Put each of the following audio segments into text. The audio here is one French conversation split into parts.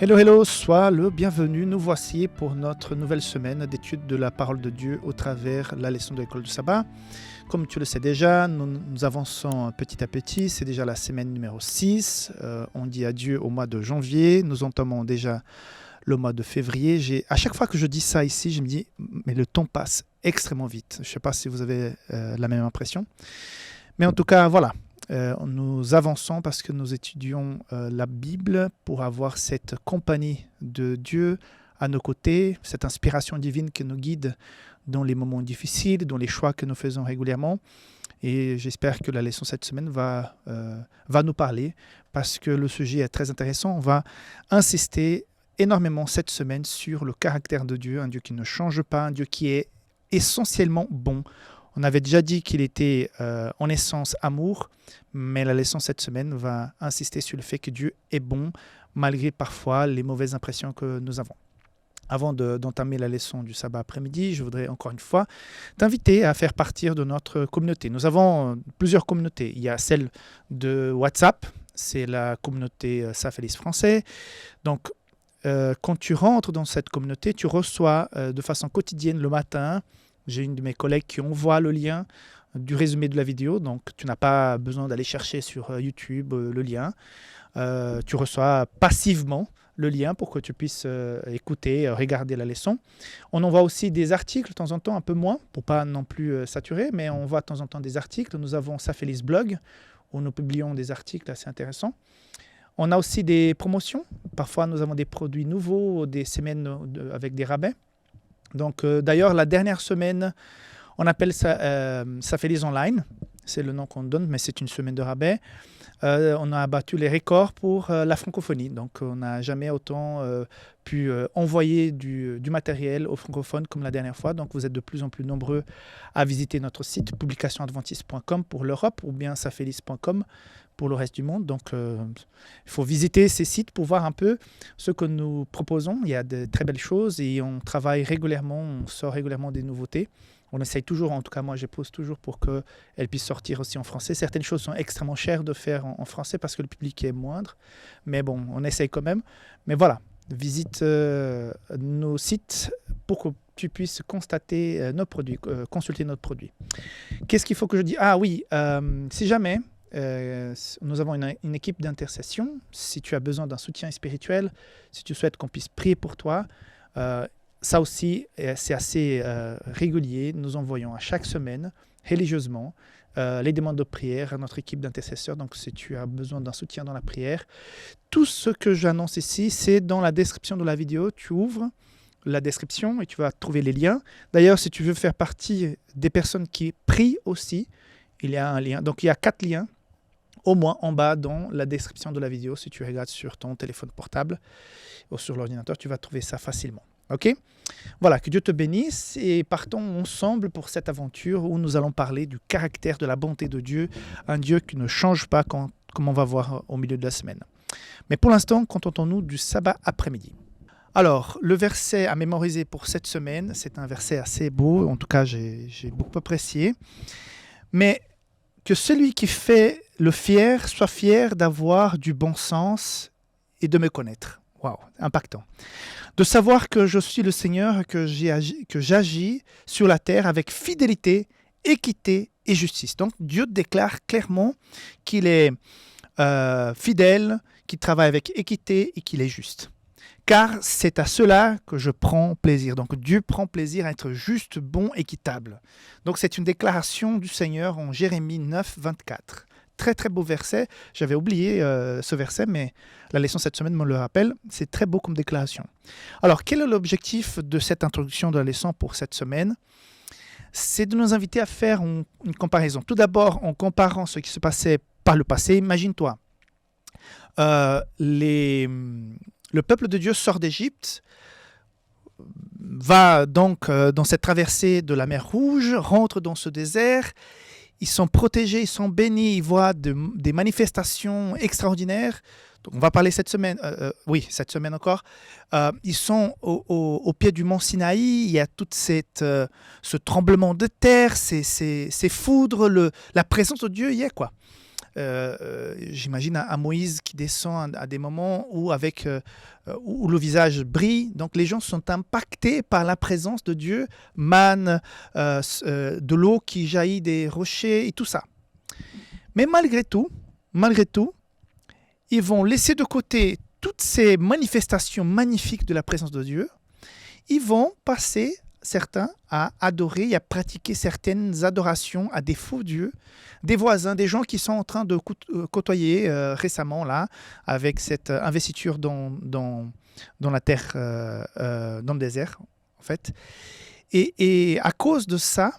Hello, hello, sois le bienvenu. Nous voici pour notre nouvelle semaine d'étude de la parole de Dieu au travers la leçon de l'école du sabbat. Comme tu le sais déjà, nous avançons petit à petit. C'est déjà la semaine numéro 6. On dit adieu au mois de janvier. Nous entamons déjà le mois de février. À chaque fois que je dis ça ici, je me dis, mais le temps passe extrêmement vite. Je ne sais pas si vous avez la même impression. Mais en tout cas, voilà. Nous avançons parce que nous étudions la Bible pour avoir cette compagnie de Dieu à nos côtés, cette inspiration divine qui nous guide dans les moments difficiles, dans les choix que nous faisons régulièrement. Et j'espère que la leçon cette semaine va nous parler parce que le sujet est très intéressant. On va insister énormément cette semaine sur le caractère de Dieu, un Dieu qui ne change pas, un Dieu qui est essentiellement bon. On avait déjà dit qu'il était en essence amour, mais la leçon cette semaine va insister sur le fait que Dieu est bon, malgré parfois les mauvaises impressions que nous avons. Avant d'entamer la leçon du sabbat après-midi, je voudrais encore une fois t'inviter à faire partie de notre communauté. Nous avons plusieurs communautés. Il y a celle de WhatsApp, c'est la communauté Safelis français. Donc, quand tu rentres dans cette communauté, tu reçois de façon quotidienne le matin. J'ai une de mes collègues qui envoie le lien du résumé de la vidéo, donc tu n'as pas besoin d'aller chercher sur YouTube le lien. Tu reçois passivement le lien pour que tu puisses écouter, regarder la leçon. On envoie aussi des articles de temps en temps, un peu moins, pour pas non plus saturer, mais on envoie de temps en temps des articles. Nous avons Safelis Blog, où nous publions des articles assez intéressants. On a aussi des promotions. Parfois, nous avons des produits nouveaux, des semaines avec des rabais. Donc, d'ailleurs, la dernière semaine, on appelle ça Safelis Online. C'est le nom qu'on donne, mais c'est une semaine de rabais. On a abattu les records pour la francophonie. Donc, on n'a jamais autant pu envoyer du matériel aux francophones comme la dernière fois. Donc, vous êtes de plus en plus nombreux à visiter notre site publicationadventiste.com pour l'Europe ou bien safelis.com pour le reste du monde. Donc, il faut visiter ces sites pour voir un peu ce que nous proposons. Il y a de très belles choses et on travaille régulièrement, on sort régulièrement des nouveautés. On essaye toujours, en tout cas moi je pose toujours pour qu'elles puissent sortir aussi en français. Certaines choses sont extrêmement chères de faire en français parce que le public est moindre. Mais bon, on essaye quand même. Mais voilà, visite nos sites pour que tu puisses constater nos produits, consulter notre produit. Qu'est-ce qu'il faut que je dise ? Ah oui, si jamais... nous avons une équipe d'intercession. Si tu as besoin d'un soutien spirituel, si tu souhaites qu'on puisse prier pour toi, ça aussi, c'est assez régulier. Nous envoyons à chaque semaine, religieusement, les demandes de prière à notre équipe d'intercesseurs. Donc, si tu as besoin d'un soutien dans la prière, tout ce que j'annonce ici, c'est dans la description de la vidéo. Tu ouvres la description et tu vas trouver les liens. D'ailleurs, si tu veux faire partie des personnes qui prient aussi, il y a un lien. Donc, il y a 4 liens au moins en bas dans la description de la vidéo. Si tu regardes sur ton téléphone portable ou sur l'ordinateur, tu vas trouver ça facilement. Ok ? Voilà, que Dieu te bénisse et partons ensemble pour cette aventure où nous allons parler du caractère de la bonté de Dieu, un Dieu qui ne change pas comme on va voir au milieu de la semaine. Mais pour l'instant, contentons-nous du sabbat après-midi. Alors, le verset à mémoriser pour cette semaine, c'est un verset assez beau, en tout cas j'ai beaucoup apprécié. Mais que celui qui fait le fier soit fier d'avoir du bon sens et de me connaître. Waouh, impactant. De savoir que je suis le Seigneur, que j'agis sur la terre avec fidélité, équité et justice. Donc Dieu déclare clairement qu'il est fidèle, qu'il travaille avec équité et qu'il est juste. Car c'est à cela que je prends plaisir. Donc Dieu prend plaisir à être juste, bon, équitable. Donc c'est une déclaration du Seigneur en Jérémie 9, 24. Très très beau verset. J'avais oublié ce verset, mais la leçon cette semaine me le rappelle. C'est très beau comme déclaration. Alors quel est l'objectif de cette introduction de la leçon pour cette semaine ? C'est de nous inviter à faire une comparaison. Tout d'abord, en comparant ce qui se passait par le passé, imagine-toi. Le peuple de Dieu sort d'Égypte, va donc dans cette traversée de la mer Rouge, rentre dans ce désert. Ils sont protégés, ils sont bénis, ils voient des manifestations extraordinaires. Donc on va parler cette semaine, cette semaine encore. Ils sont au pied du mont Sinaï, il y a tout ce tremblement de terre, ces foudres, la présence de Dieu y est, quoi. j'imagine à Moïse qui descend à des moments où le visage brille. Donc les gens sont impactés par la présence de Dieu, manne, de l'eau qui jaillit des rochers et tout ça. Mais malgré tout, ils vont laisser de côté toutes ces manifestations magnifiques de la présence de Dieu. Ils vont passer, certains, à adorer et à pratiquer certaines adorations à des faux dieux, des voisins, des gens qui sont en train de côtoyer récemment, là, avec cette investiture dans la terre, dans le désert, en fait. Et à cause de ça,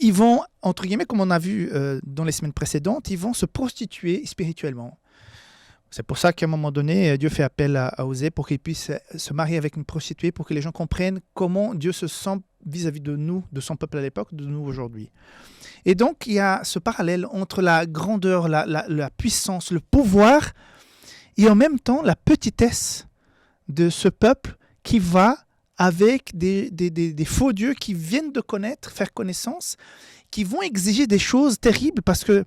ils vont, entre guillemets, comme on a vu dans les semaines précédentes, ils vont se prostituer spirituellement. C'est pour ça qu'à un moment donné, Dieu fait appel à Osée pour qu'il puisse se marier avec une prostituée, pour que les gens comprennent comment Dieu se sent vis-à-vis de nous, de son peuple à l'époque, de nous aujourd'hui. Et donc, il y a ce parallèle entre la grandeur, la puissance, le pouvoir, et en même temps la petitesse de ce peuple qui va avec des faux dieux qui viennent de connaître, faire connaissance, qui vont exiger des choses terribles parce que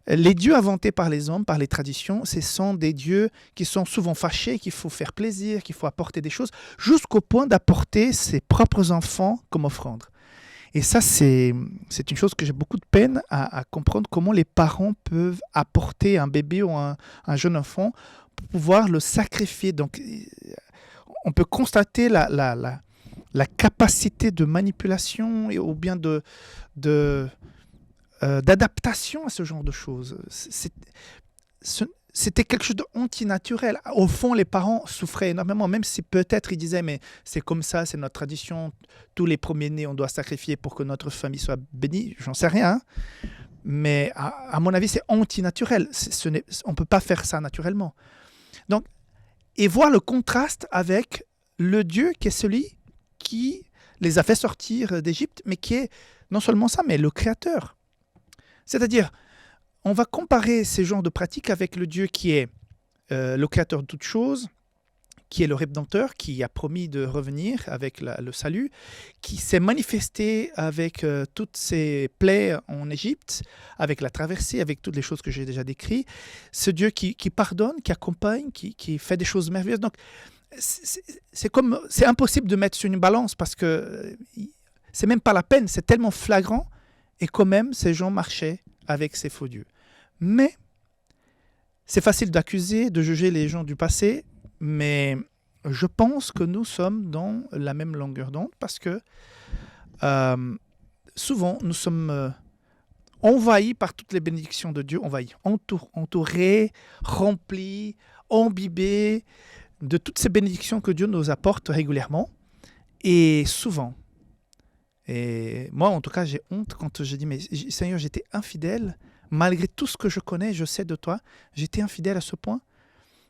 les dieux inventés par les hommes, par les traditions, ce sont des dieux qui sont souvent fâchés, qu'il faut faire plaisir, qu'il faut apporter des choses, jusqu'au point d'apporter ses propres enfants comme offrande. Et ça, c'est une chose que j'ai beaucoup de peine à comprendre, comment les parents peuvent apporter un bébé ou un jeune enfant pour pouvoir le sacrifier. Donc, on peut constater la capacité de manipulation ou bien d'adaptation à ce genre de choses. C'était quelque chose d'antinaturel. Au fond, les parents souffraient énormément, même si peut-être ils disaient, mais c'est comme ça, c'est notre tradition, tous les premiers-nés, on doit sacrifier pour que notre famille soit bénie. J'en sais rien, mais à mon avis, c'est antinaturel. On ne peut pas faire ça naturellement. Donc, et voir le contraste avec le Dieu qui est celui qui les a fait sortir d'Égypte, mais qui est non seulement ça, mais le Créateur. C'est-à-dire, on va comparer ces genres de pratiques avec le Dieu qui est le Créateur de toutes choses, qui est le Rédempteur, qui a promis de revenir avec le salut, qui s'est manifesté avec toutes ses plaies en Égypte, avec la traversée, avec toutes les choses que j'ai déjà décrites. Ce Dieu qui pardonne, qui accompagne, qui fait des choses merveilleuses. Donc, c'est impossible de mettre sur une balance parce que c'est même pas la peine, c'est tellement flagrant. Et quand même, ces gens marchaient avec ces faux dieux. Mais c'est facile d'accuser, de juger les gens du passé, mais je pense que nous sommes dans la même longueur d'onde parce que souvent, nous sommes envahis par toutes les bénédictions de Dieu, entourés, remplis, imbibés de toutes ces bénédictions que Dieu nous apporte régulièrement. Et souvent, et moi, en tout cas, j'ai honte quand je dis, mais Seigneur, j'étais infidèle. Malgré tout ce que je connais, je sais de toi, j'étais infidèle à ce point.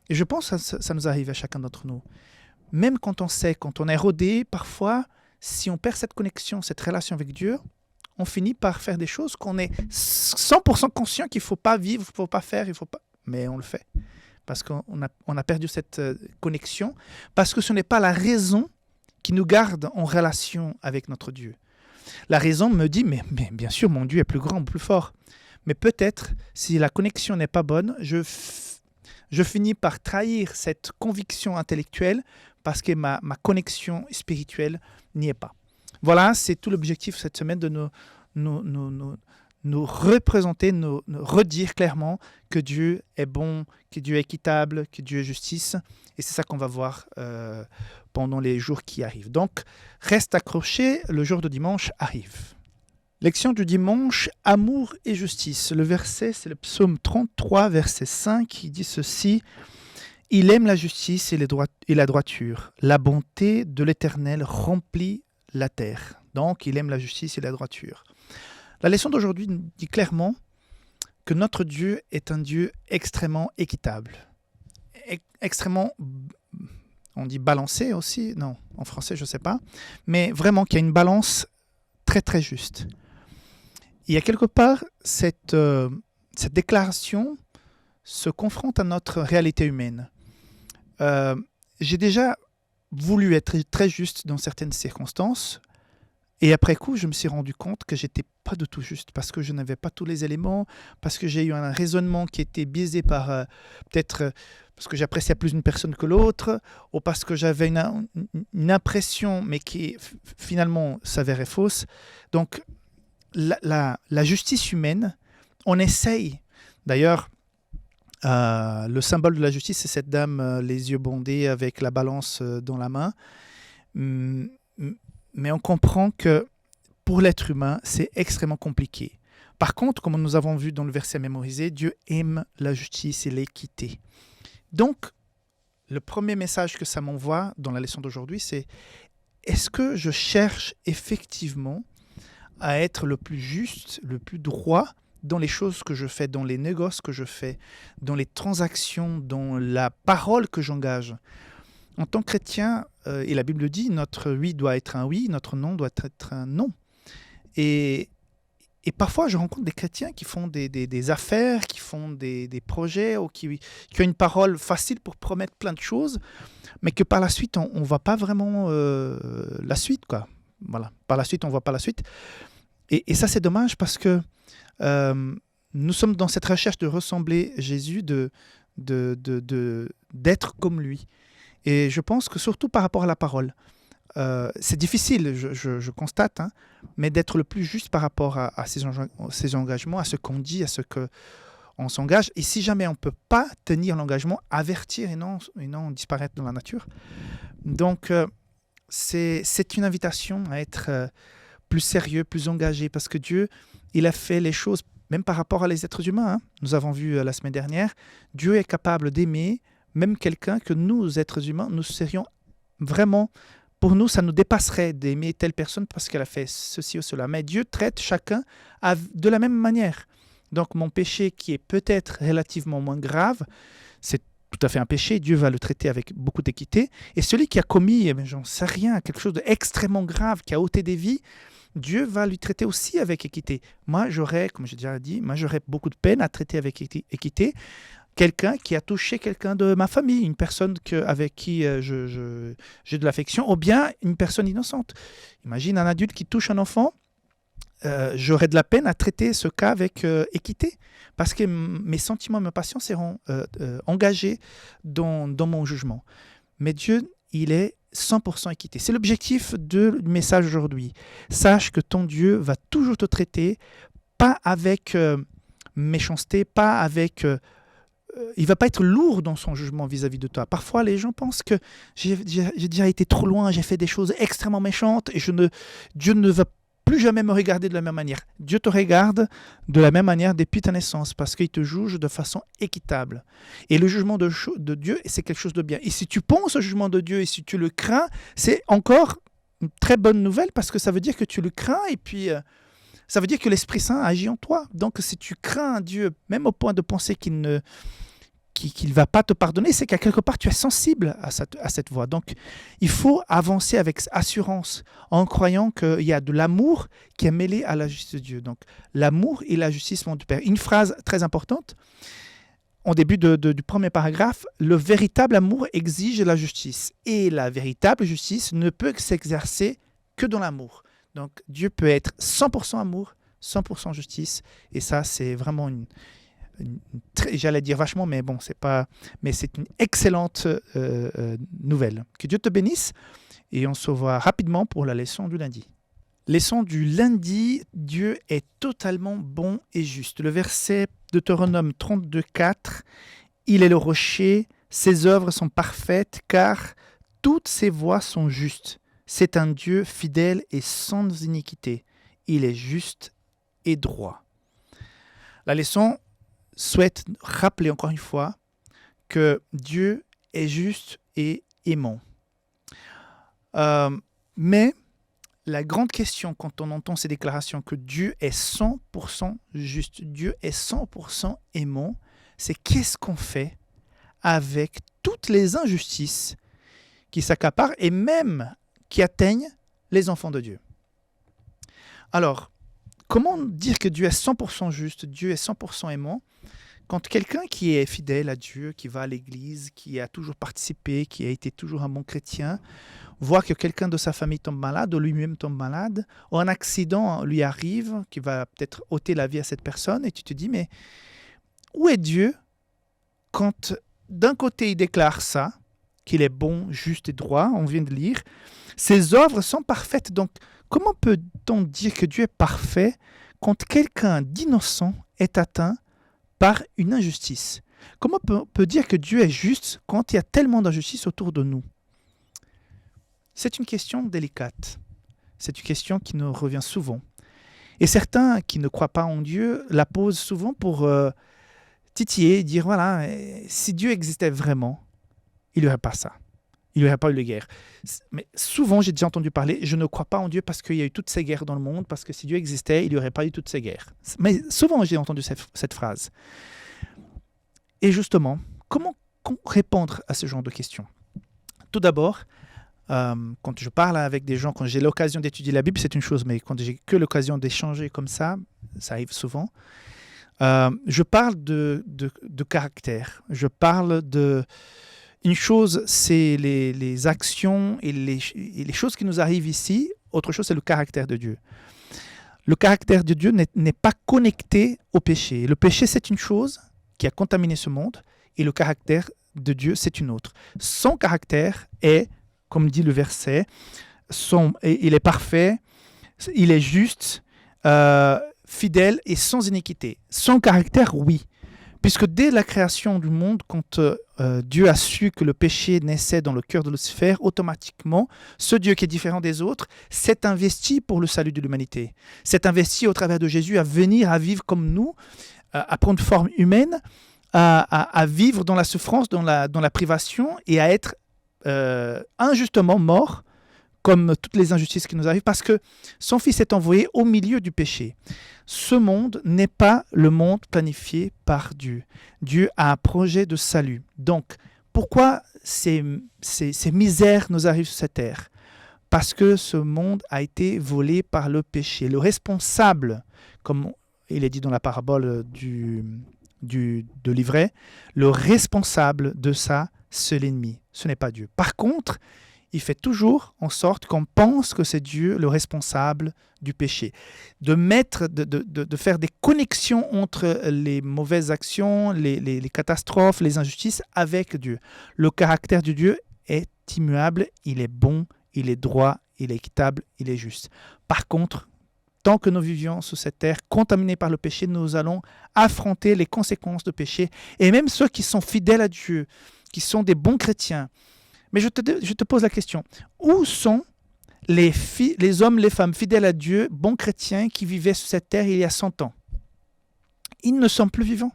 Et je pense que ça nous arrive à chacun d'entre nous. Même quand on sait, quand on est rodé, parfois, si on perd cette connexion, cette relation avec Dieu, on finit par faire des choses qu'on est 100% conscient qu'il ne faut pas vivre, il ne faut pas faire, mais on le fait. Parce qu'on a perdu cette connexion, parce que ce n'est pas la raison qui nous garde en relation avec notre Dieu. La raison me dit, mais bien sûr, mon Dieu est plus grand, plus fort. Mais peut-être, si la connexion n'est pas bonne, je finis par trahir cette conviction intellectuelle parce que ma connexion spirituelle n'y est pas. Voilà, c'est tout l'objectif cette semaine de nous représenter, nous redire clairement que Dieu est bon, que Dieu est équitable, que Dieu est justice. Et c'est ça qu'on va voir pendant les jours qui arrivent. Donc, reste accroché, le jour de dimanche arrive. Lection du dimanche, amour et justice. Le verset, c'est le psaume 33, verset 5, qui dit ceci. « Il aime la justice et la droiture. La bonté de l'Éternel remplit la terre. » Donc, il aime la justice et la droiture. La leçon d'aujourd'hui dit clairement que notre Dieu est un Dieu extrêmement équitable. Extrêmement, on dit balancé aussi, non, en français je ne sais pas, mais vraiment qu'il y a une balance très très juste. Il y a quelque part, cette déclaration se confronte à notre réalité humaine. J'ai déjà voulu être très juste dans certaines circonstances, Et après coup, je me suis rendu compte que j'étais pas du tout juste parce que je n'avais pas tous les éléments, parce que j'ai eu un raisonnement qui était biaisé par peut-être parce que j'appréciais plus une personne que l'autre, ou parce que j'avais une impression, mais qui finalement s'avérait fausse. Donc, la justice humaine, on essaye. D'ailleurs, le symbole de la justice, c'est cette dame, les yeux bandés avec la balance dans la main. Mais on comprend que pour l'être humain, c'est extrêmement compliqué. Par contre, comme nous avons vu dans le verset mémorisé, Dieu aime la justice et l'équité. Donc, le premier message que ça m'envoie dans la leçon d'aujourd'hui, c'est est-ce que je cherche effectivement à être le plus juste, le plus droit dans les choses que je fais, dans les négoces que je fais, dans les transactions, dans la parole que j'engage. En tant que chrétien, et la Bible dit, notre oui doit être un oui, notre non doit être un non. Et parfois, je rencontre des chrétiens qui font des affaires, qui font des projets, ou qui ont une parole facile pour promettre plein de choses, mais que par la suite, on ne voit pas vraiment la suite, quoi. Voilà. Par la suite, on ne voit pas la suite. Et ça, c'est dommage parce que nous sommes dans cette recherche de ressembler Jésus, d'être comme lui. Et je pense que surtout par rapport à la parole, c'est difficile, je constate, hein, mais d'être le plus juste par rapport à ses engagements, à ce qu'on dit, à ce qu'on s'engage. Et si jamais on ne peut pas tenir l'engagement, avertir et non disparaître dans la nature. Donc, c'est une invitation à être plus sérieux, plus engagé, parce que Dieu, il a fait les choses, même par rapport à les êtres humains. Hein. Nous avons vu la semaine dernière, Dieu est capable d'aimer même quelqu'un que nous, êtres humains, nous serions vraiment... Pour nous, ça nous dépasserait d'aimer telle personne parce qu'elle a fait ceci ou cela. Mais Dieu traite chacun de la même manière. Donc mon péché qui est peut-être relativement moins grave, c'est tout à fait un péché. Dieu va le traiter avec beaucoup d'équité. Et celui qui a commis, j'en sais rien, quelque chose d'extrêmement grave, qui a ôté des vies, Dieu va lui traiter aussi avec équité. Moi, comme j'ai déjà dit, j'aurais beaucoup de peine à traiter avec équité quelqu'un qui a touché quelqu'un de ma famille, une personne avec qui j'ai de l'affection, ou bien une personne innocente. Imagine un adulte qui touche un enfant, j'aurais de la peine à traiter ce cas avec équité, parce que mes sentiments et mes passions seront engagés dans mon jugement. Mais Dieu, il est 100% équité. C'est l'objectif du message aujourd'hui. Sache que ton Dieu va toujours te traiter, pas avec méchanceté, pas avec... il ne va pas être lourd dans son jugement vis-à-vis de toi. Parfois, les gens pensent que j'ai déjà été trop loin, j'ai fait des choses extrêmement méchantes et Dieu ne va plus jamais me regarder de la même manière. Dieu te regarde de la même manière depuis ta naissance parce qu'il te juge de façon équitable. Et le jugement de Dieu, c'est quelque chose de bien. Et si tu penses au jugement de Dieu et si tu le crains, c'est encore une très bonne nouvelle parce que ça veut dire que tu le crains et puis... ça veut dire que l'Esprit Saint agit en toi. Donc, si tu crains Dieu, même au point de penser qu'il ne va pas te pardonner, c'est qu'à quelque part, tu es sensible à cette voix. Donc, il faut avancer avec assurance en croyant qu'il y a de l'amour qui est mêlé à la justice de Dieu. Donc, l'amour et la justice vont du Père. Une phrase très importante, au début du premier paragraphe, le véritable amour exige la justice. Et la véritable justice ne peut s'exercer que dans l'amour. Donc, Dieu peut être 100% amour, 100% justice. Et ça, c'est vraiment j'allais dire vachement, mais bon, mais c'est une excellente nouvelle. Que Dieu te bénisse et on se voit rapidement pour la leçon du lundi. Leçon du lundi, Dieu est totalement bon et juste. Le verset de Deutéronome 32,4, il est le rocher, ses œuvres sont parfaites car toutes ses voies sont justes. C'est un Dieu fidèle et sans iniquité. Il est juste et droit. La leçon souhaite rappeler encore une fois que Dieu est juste et aimant. Mais la grande question quand on entend ces déclarations que Dieu est 100% juste, Dieu est 100% aimant, c'est qu'est-ce qu'on fait avec toutes les injustices qui s'accaparent et même qui atteignent les enfants de Dieu. Alors, comment dire que Dieu est 100% juste, Dieu est 100% aimant, Quand quelqu'un qui est fidèle à Dieu, qui va à l'église, qui a toujours participé, qui a été toujours un bon chrétien, voit que quelqu'un de sa famille tombe malade, ou lui-même tombe malade, ou un accident lui arrive, qui va peut-être ôter la vie à cette personne, et tu te dis, mais où est Dieu quand d'un côté il déclare ça, qu'il est bon, juste et droit, on vient de lire, ses œuvres sont parfaites, donc comment peut-on dire que Dieu est parfait quand quelqu'un d'innocent est atteint par une injustice? Comment on peut dire que Dieu est juste quand il y a tellement d'injustice autour de nous? C'est une question délicate. C'est une question qui nous revient souvent. Et certains qui ne croient pas en Dieu la posent souvent pour titiller, dire voilà, si Dieu existait vraiment, il n'y aurait pas ça. Il n'y aurait pas eu les guerres. Mais souvent, j'ai déjà entendu parler, je ne crois pas en Dieu parce qu'il y a eu toutes ces guerres dans le monde, parce que si Dieu existait, il n'y aurait pas eu toutes ces guerres. Mais souvent, j'ai entendu cette phrase. Et justement, comment répondre à ce genre de questions? Tout d'abord, quand je parle avec des gens, quand j'ai l'occasion d'étudier la Bible, c'est une chose, mais quand j'ai que l'occasion d'échanger comme ça arrive souvent, je parle de caractère. Je parle de... Une chose, c'est les actions et les choses qui nous arrivent ici. Autre chose, c'est le caractère de Dieu. Le caractère de Dieu n'est pas connecté au péché. Le péché, c'est une chose qui a contaminé ce monde, et le caractère de Dieu, c'est une autre. Son caractère est, comme dit le verset, il est parfait, il est juste, fidèle et sans iniquité. Son caractère, oui. Puisque dès la création du monde, quand Dieu a su que le péché naissait dans le cœur de Lucifer, automatiquement, ce Dieu qui est différent des autres s'est investi pour le salut de l'humanité. S'est investi au travers de Jésus à venir, à vivre comme nous, à prendre forme humaine, à vivre dans la souffrance, dans la privation, et à être injustement mort, comme toutes les injustices qui nous arrivent, parce que son Fils est envoyé au milieu du péché. Ce monde n'est pas le monde planifié par Dieu. Dieu a un projet de salut. Donc, pourquoi ces misères nous arrivent sur cette terre? Parce que ce monde a été volé par le péché. Le responsable, comme il est dit dans la parabole de l'ivraie, le responsable de ça, c'est l'ennemi. Ce n'est pas Dieu. Par contre, il fait toujours en sorte qu'on pense que c'est Dieu le responsable du péché. De faire des connexions entre les mauvaises actions, les catastrophes, les injustices avec Dieu. Le caractère de Dieu est immuable, il est bon, il est droit, il est équitable, il est juste. Par contre, tant que nous vivions sur cette terre contaminés par le péché, nous allons affronter les conséquences du péché. Et même ceux qui sont fidèles à Dieu, qui sont des bons chrétiens. Mais je te pose la question, où sont les hommes, les femmes fidèles à Dieu, bons chrétiens qui vivaient sur cette terre il y a 100 ans? Ils ne sont plus vivants.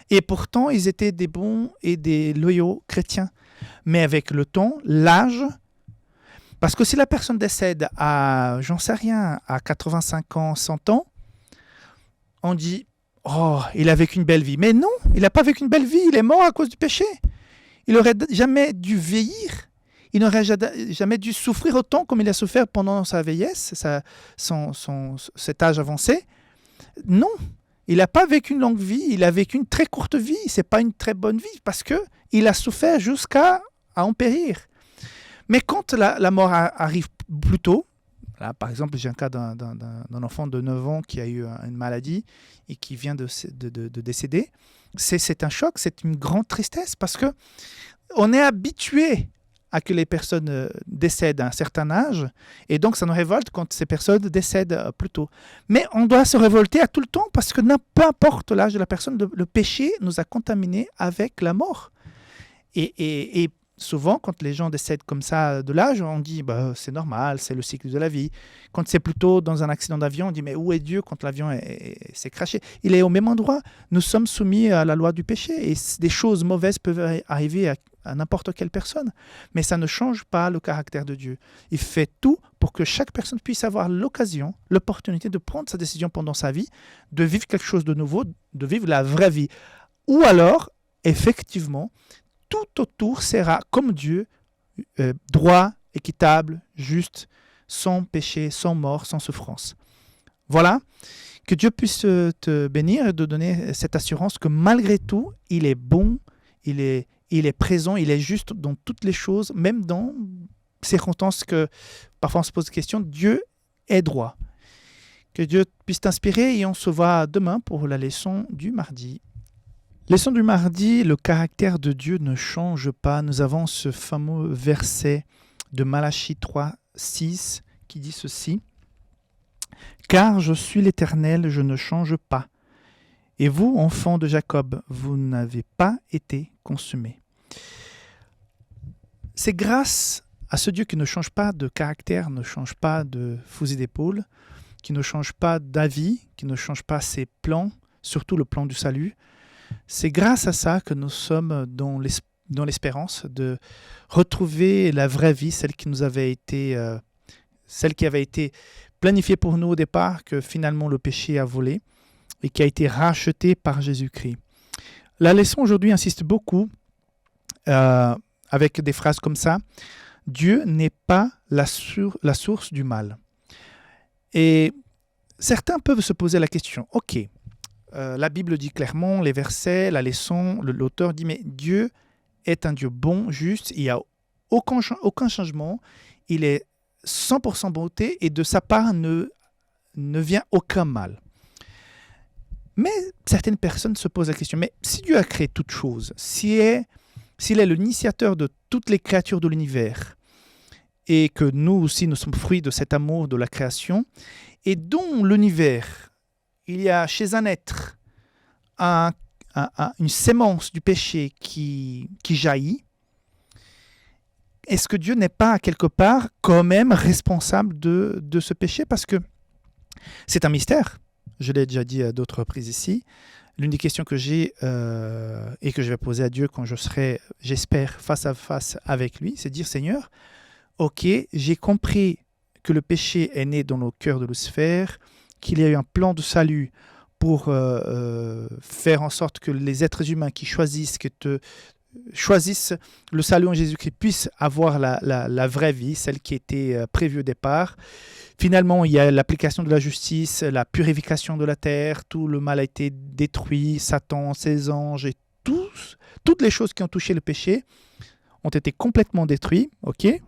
Et pourtant, ils étaient des bons et des loyaux chrétiens. Mais avec le temps, l'âge, parce que si la personne décède à, j'en sais rien, à 85 ans, 100 ans, on dit, oh, il a vécu une belle vie. Mais non, il n'a pas vécu une belle vie, il est mort à cause du péché. Il n'aurait jamais dû vieillir, il n'aurait jamais dû souffrir autant comme il a souffert pendant sa vieillesse, cet âge avancé. Non, il n'a pas vécu une longue vie, il a vécu une très courte vie. Ce n'est pas une très bonne vie parce qu'il a souffert jusqu'à en périr. Mais quand la mort arrive plus tôt, là, par exemple, j'ai un cas d'un enfant de 9 ans qui a eu une maladie et qui vient de décéder. C'est un choc, c'est une grande tristesse parce qu'on est habitué à que les personnes décèdent à un certain âge et donc ça nous révolte quand ces personnes décèdent plus tôt. Mais on doit se révolter à tout le temps parce que peu importe l'âge de la personne, le péché nous a contaminés avec la mort. Et souvent, quand les gens décèdent comme ça de l'âge, on dit bah, c'est normal, c'est le cycle de la vie. Quand c'est plutôt dans un accident d'avion, on dit mais où est Dieu quand l'avion s'est crashé? Il est au même endroit. Nous sommes soumis à la loi du péché et des choses mauvaises peuvent arriver à n'importe quelle personne. Mais ça ne change pas le caractère de Dieu. Il fait tout pour que chaque personne puisse avoir l'occasion, l'opportunité de prendre sa décision pendant sa vie, de vivre quelque chose de nouveau, de vivre la vraie vie. Ou alors, effectivement, tout autour sera comme Dieu, droit, équitable, juste, sans péché, sans mort, sans souffrance. Voilà. Que Dieu puisse te bénir et te donner cette assurance que malgré tout, il est bon, il est présent, il est juste dans toutes les choses, même dans circonstances que parfois on se pose des questions. Dieu est droit. Que Dieu puisse t'inspirer et on se voit demain pour la leçon du mardi. Leçon du mardi, le caractère de Dieu ne change pas. Nous avons ce fameux verset de Malachie 3, 6 qui dit ceci. Car je suis l'Éternel, je ne change pas. Et vous, enfants de Jacob, vous n'avez pas été consumés. C'est grâce à ce Dieu qui ne change pas de caractère, ne change pas de fusil d'épaule, qui ne change pas d'avis, qui ne change pas ses plans, surtout le plan du salut. C'est grâce à ça que nous sommes dans l'espérance de retrouver la vraie vie, celle qui avait été planifiée pour nous au départ, que finalement le péché a volé et qui a été rachetée par Jésus-Christ. La leçon aujourd'hui insiste beaucoup avec des phrases comme ça. Dieu n'est pas la source du mal. Et certains peuvent se poser la question, ok, la Bible dit clairement, les versets, la leçon, l'auteur dit, mais Dieu est un Dieu bon, juste, il n'y a aucun changement, il est 100% bonté et de sa part ne vient aucun mal. Mais certaines personnes se posent la question, mais si Dieu a créé toutes choses, s'il est l'initiateur de toutes les créatures de l'univers, et que nous aussi nous sommes fruits de cet amour de la création, et dans l'univers, il y a chez un être une sémence du péché qui jaillit, est-ce que Dieu n'est pas quelque part quand même responsable de ce péché? Parce que c'est un mystère. Je l'ai déjà dit à d'autres reprises ici. L'une des questions que j'ai et que je vais poser à Dieu quand je serai, j'espère, face à face avec lui, c'est de dire, Seigneur, ok, j'ai compris que le péché est né dans le cœur de Lucifer, qu'il y a eu un plan de salut pour faire en sorte que les êtres humains qui choisissent le salut en Jésus-Christ puissent avoir la vraie vie, celle qui était prévue au départ. Finalement, il y a l'application de la justice, la purification de la terre, tout le mal a été détruit, Satan, ses anges et toutes les choses qui ont touché le péché ont été complètement détruites. Okay.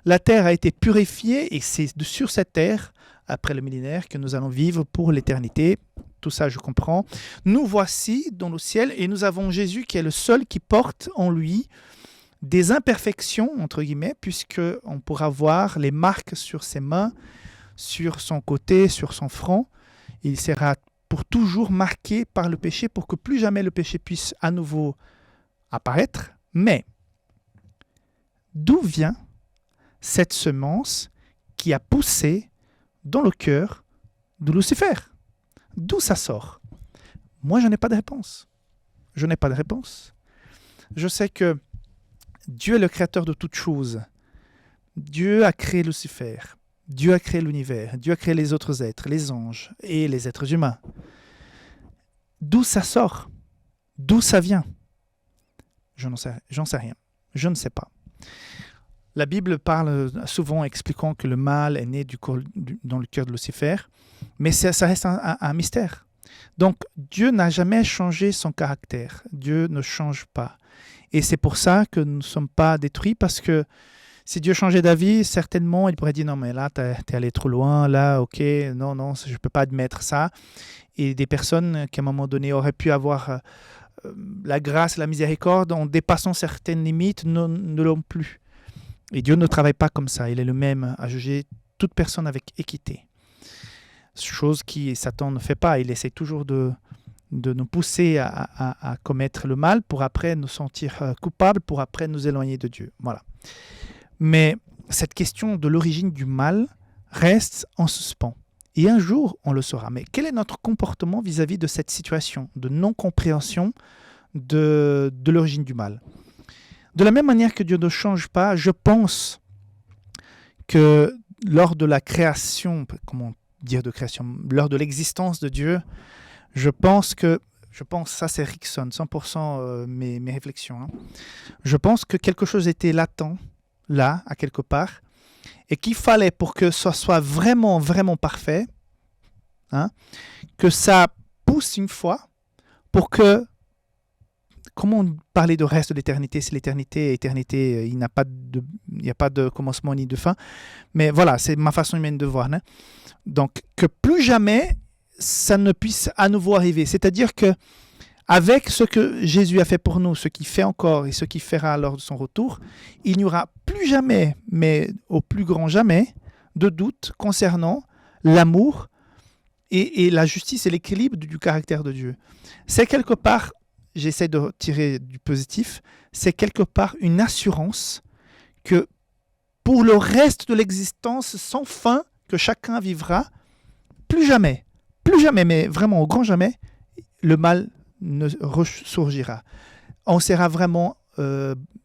La terre a été purifiée et c'est sur cette terre, après le millénaire, que nous allons vivre pour l'éternité. Tout ça, je comprends. Nous voici dans le ciel et nous avons Jésus qui est le seul qui porte en lui des imperfections, entre guillemets, puisqu'on pourra voir les marques sur ses mains, sur son côté, sur son front. Il sera pour toujours marqué par le péché pour que plus jamais le péché puisse à nouveau apparaître. Mais d'où vient cette semence qui a poussé dans le cœur de Lucifer? D'où ça sort? Moi, je n'ai pas de réponse. Je n'ai pas de réponse. Je sais que Dieu est le créateur de toutes choses. Dieu a créé Lucifer. Dieu a créé l'univers. Dieu a créé les autres êtres, les anges et les êtres humains. D'où ça sort? D'où ça vient? J'en sais rien. Je ne sais pas. La Bible parle souvent expliquant que le mal est né dans le cœur de Lucifer, mais ça reste un mystère. Donc, Dieu n'a jamais changé son caractère. Dieu ne change pas. Et c'est pour ça que nous ne sommes pas détruits, parce que si Dieu changeait d'avis, certainement, il pourrait dire « Non, mais là, t'es allé trop loin, là, ok, non, je ne peux pas admettre ça. » Et des personnes qui, à un moment donné, auraient pu avoir la grâce, la miséricorde, en dépassant certaines limites, ne l'ont plus. Et Dieu ne travaille pas comme ça. Il est le même à juger toute personne avec équité. Chose que Satan ne fait pas. Il essaie toujours de nous pousser à commettre le mal pour après nous sentir coupables, pour après nous éloigner de Dieu. Voilà. Mais cette question de l'origine du mal reste en suspens. Et un jour, on le saura. Mais quel est notre comportement vis-à-vis de cette situation de non-compréhension de l'origine du mal? De la même manière que Dieu ne change pas, je pense que lors de la création, lors de l'existence de Dieu, je pense, ça c'est Rickson, 100% mes réflexions, hein. Je pense que quelque chose était latent, là, à quelque part, et qu'il fallait pour que ça soit vraiment, vraiment parfait, que ça pousse une fois pour que, comment parler de reste de l'éternité? C'est l'éternité, éternité, il n'y a pas de commencement ni de fin. Mais voilà, c'est ma façon humaine de voir. Donc, que plus jamais ça ne puisse à nouveau arriver. C'est-à-dire que avec ce que Jésus a fait pour nous, ce qu'il fait encore et ce qu'il fera lors de son retour, il n'y aura plus jamais, mais au plus grand jamais, de doute concernant l'amour et la justice et l'équilibre du caractère de Dieu. C'est quelque part, j'essaie de tirer du positif, c'est quelque part une assurance que pour le reste de l'existence sans fin que chacun vivra, plus jamais, mais vraiment au grand jamais, le mal ne ressurgira. On sera vraiment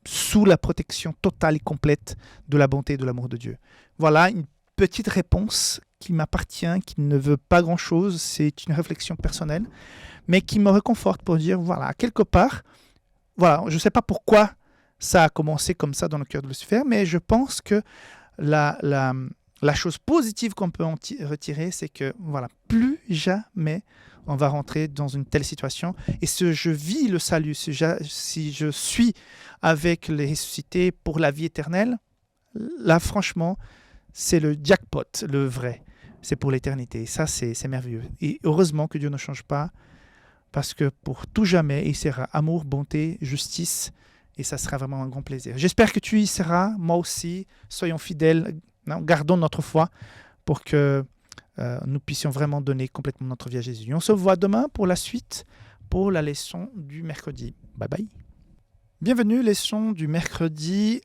sous la protection totale et complète de la bonté et de l'amour de Dieu. Voilà une petite réponse qui m'appartient, qui ne veut pas grand-chose, c'est une réflexion personnelle, mais qui me réconforte pour dire, voilà, quelque part, voilà, je ne sais pas pourquoi ça a commencé comme ça dans le cœur de Lucifer, mais je pense que la chose positive qu'on peut en retirer, c'est que, voilà, plus jamais on va rentrer dans une telle situation. Et si je vis le salut, si je suis avec les ressuscités pour la vie éternelle, là, franchement, c'est le jackpot, le vrai. C'est pour l'éternité. Et ça, c'est merveilleux. Et heureusement que Dieu ne change pas, parce que pour tout jamais, il sera amour, bonté, justice, et ça sera vraiment un grand plaisir. J'espère que tu y seras, moi aussi. Soyons fidèles, gardons notre foi pour que nous puissions vraiment donner complètement notre vie à Jésus. On se voit demain pour la suite, pour la leçon du mercredi. Bye bye. Bienvenue, leçon du mercredi,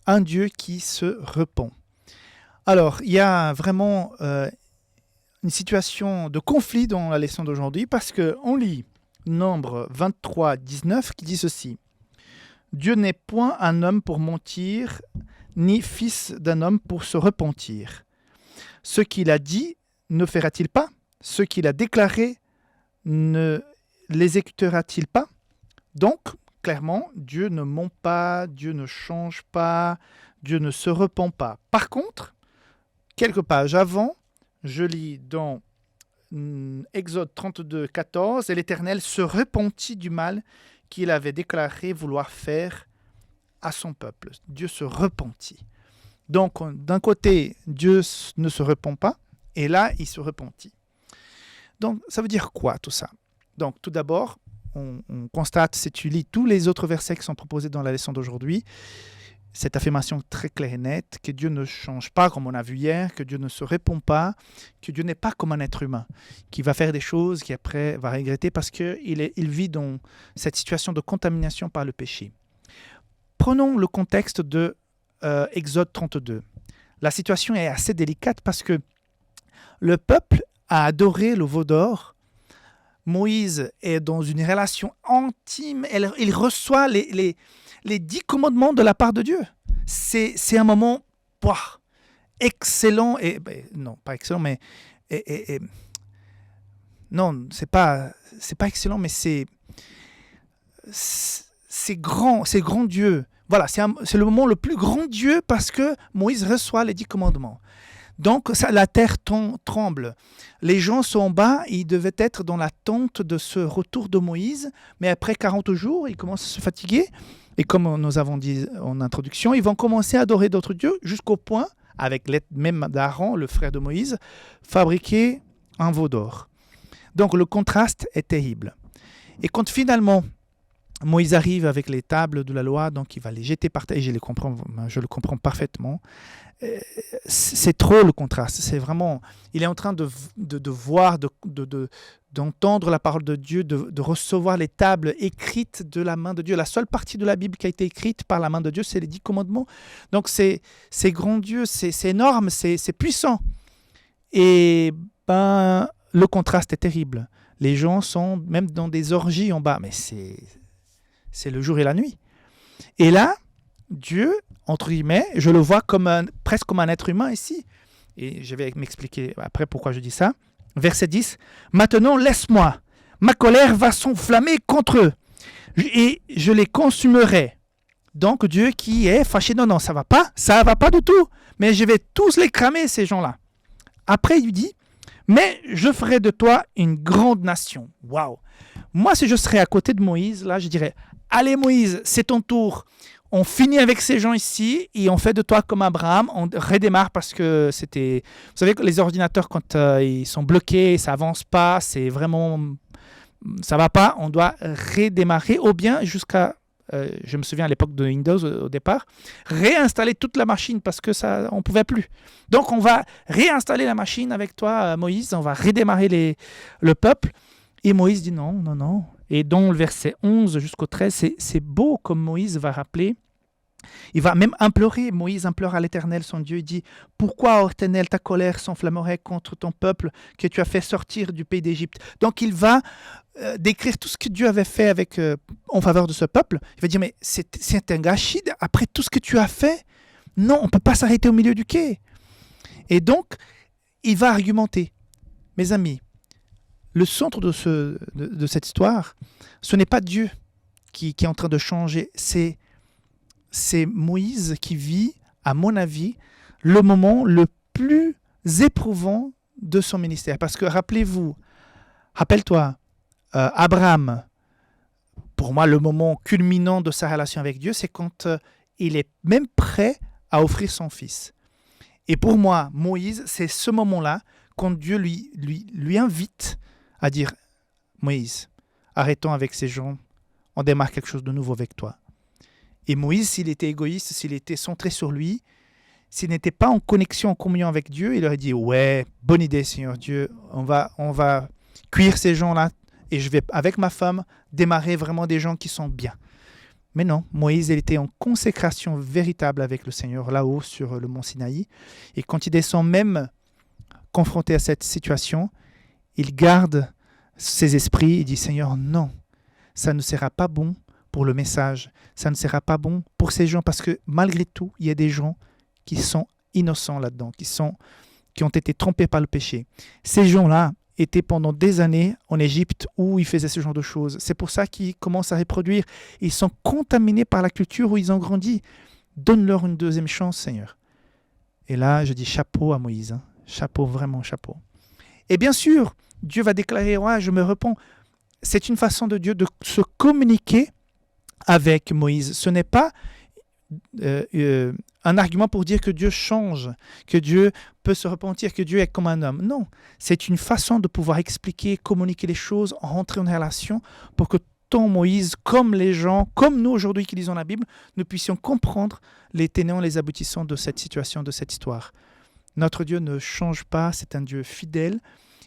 un Dieu qui se repent. Alors, il y a vraiment une situation de conflit dans la leçon d'aujourd'hui parce qu'on lit Nombre 23, 19 qui dit ceci. Dieu n'est point un homme pour mentir, ni fils d'un homme pour se repentir. Ce qu'il a dit, ne fera-t-il pas? Ce qu'il a déclaré, ne l'exécutera-t-il pas? Donc, clairement, Dieu ne ment pas, Dieu ne change pas, Dieu ne se repent pas. Par contre, quelques pages avant, je lis dans Exode 32, 14, « Et l'Éternel se repentit du mal qu'il avait déclaré vouloir faire à son peuple. » Dieu se repentit. Donc, d'un côté, Dieu ne se repent pas, et là, il se repentit. Donc, ça veut dire quoi tout ça? Donc, tout d'abord, on constate, si tu lis tous les autres versets qui sont proposés dans la leçon d'aujourd'hui, cette affirmation très claire et nette, que Dieu ne change pas comme on a vu hier, que Dieu ne se répond pas, que Dieu n'est pas comme un être humain, qui va faire des choses, qui après va regretter parce qu'il vit dans cette situation de contamination par le péché. Prenons le contexte de Exode 32. La situation est assez délicate parce que le peuple a adoré le veau d'or. Moïse est dans une relation intime, il reçoit les 10 commandements de la part de Dieu. C'est un moment excellent, non, pas excellent, mais non, c'est pas excellent, mais c'est grand Dieu. Voilà, c'est le moment le plus grand Dieu parce que Moïse reçoit les 10 commandements. Donc, la terre tremble. Les gens sont en bas, ils devaient être dans l'attente de ce retour de Moïse, mais après 40 jours, ils commencent à se fatiguer. Et comme nous avons dit en introduction, ils vont commencer à adorer d'autres dieux jusqu'au point, avec l'aide même d'Aaron, le frère de Moïse, fabriquer un veau d'or. Donc, le contraste est terrible. Et quand finalement, Moïse arrive avec les tables de la loi, donc il va les jeter par terre, et je le comprends parfaitement. C'est trop le contraste, c'est vraiment, il est en train de voir, d'entendre la parole de Dieu, de recevoir les tables écrites de la main de Dieu. La seule partie de la Bible qui a été écrite par la main de Dieu, c'est les 10 commandements. Donc c'est grand Dieu, c'est énorme, c'est puissant. Et le contraste est terrible. Les gens sont même dans des orgies en bas, mais c'est le jour et la nuit. Et là, Dieu, entre guillemets, je le vois presque comme un être humain ici. Et je vais m'expliquer après pourquoi je dis ça. Verset 10. « Maintenant, laisse-moi. Ma colère va s'enflammer contre eux. Et je les consumerai. » Donc, Dieu qui est fâché. Non, ça va pas du tout. Mais je vais tous les cramer, ces gens-là. Après, il dit, Mais je ferai de toi une grande nation. Waouh! Moi, si je serais à côté de Moïse, là, je dirais, allez Moïse, c'est ton tour. On finit avec ces gens ici et on fait de toi comme Abraham. On redémarre parce que c'était... Vous savez que les ordinateurs, quand ils sont bloqués, ça avance pas, c'est vraiment... Ça va pas, on doit redémarrer ou bien jusqu'à... je me souviens à l'époque de Windows au départ, réinstaller toute la machine parce que ça, on ne pouvait plus. Donc on va réinstaller la machine avec toi, Moïse, on va redémarrer le peuple. Et Moïse dit non, non, non. Et dans le verset 11 jusqu'au 13, c'est beau comme Moïse va rappeler. Il va même implorer, Moïse implore à l'Éternel, son Dieu, il dit « Pourquoi, ô Éternel, ta colère s'enflammerait contre ton peuple que tu as fait sortir du pays d'Égypte ?» Donc il va décrire tout ce que Dieu avait fait en faveur de ce peuple. Il va dire « Mais c'est un gâchis, après tout ce que tu as fait, non, on ne peut pas s'arrêter au milieu du quai. » Et donc, il va argumenter. Mes amis, le centre de cette histoire, ce n'est pas Dieu qui est en train de changer, c'est Moïse qui vit, à mon avis, le moment le plus éprouvant de son ministère. Parce que rappelle-toi, Abraham, pour moi, le moment culminant de sa relation avec Dieu, c'est quand il est même prêt à offrir son fils. Et pour moi, Moïse, c'est ce moment-là, quand Dieu lui invite à dire « Moïse, arrêtons avec ces gens, on démarre quelque chose de nouveau avec toi. » Et Moïse, s'il était égoïste, s'il était centré sur lui, s'il n'était pas en connexion, en communion avec Dieu, il aurait dit « Ouais, bonne idée, Seigneur Dieu, on va cuire ces gens-là et je vais, avec ma femme, démarrer vraiment des gens qui sont bien. » Mais non, Moïse, il était en consécration véritable avec le Seigneur, là-haut, sur le mont Sinaï. Et quand il descend même confronté à cette situation, il garde ses esprits et dit « Seigneur, non, ça ne sera pas bon pour le message, ça ne sera pas bon pour ces gens, parce que malgré tout, il y a des gens qui sont innocents là-dedans, qui ont été trompés par le péché. Ces gens-là étaient pendant des années en Égypte où ils faisaient ce genre de choses. C'est pour ça qu'ils commencent à reproduire. Ils sont contaminés par la culture où ils ont grandi. Donne-leur une deuxième chance, Seigneur. Et là, je dis chapeau à Moïse. Hein. Chapeau, vraiment chapeau. Et bien sûr, Dieu va déclarer, ouais, je me repens. C'est une façon de Dieu de se communiquer avec Moïse. Ce n'est pas un argument pour dire que Dieu change, que Dieu peut se repentir, que Dieu est comme un homme. Non, c'est une façon de pouvoir expliquer, communiquer les choses, rentrer en relation pour que tant Moïse, comme les gens, comme nous aujourd'hui qui lisons la Bible, nous puissions comprendre les tenants, les aboutissants de cette situation, de cette histoire. Notre Dieu ne change pas, c'est un Dieu fidèle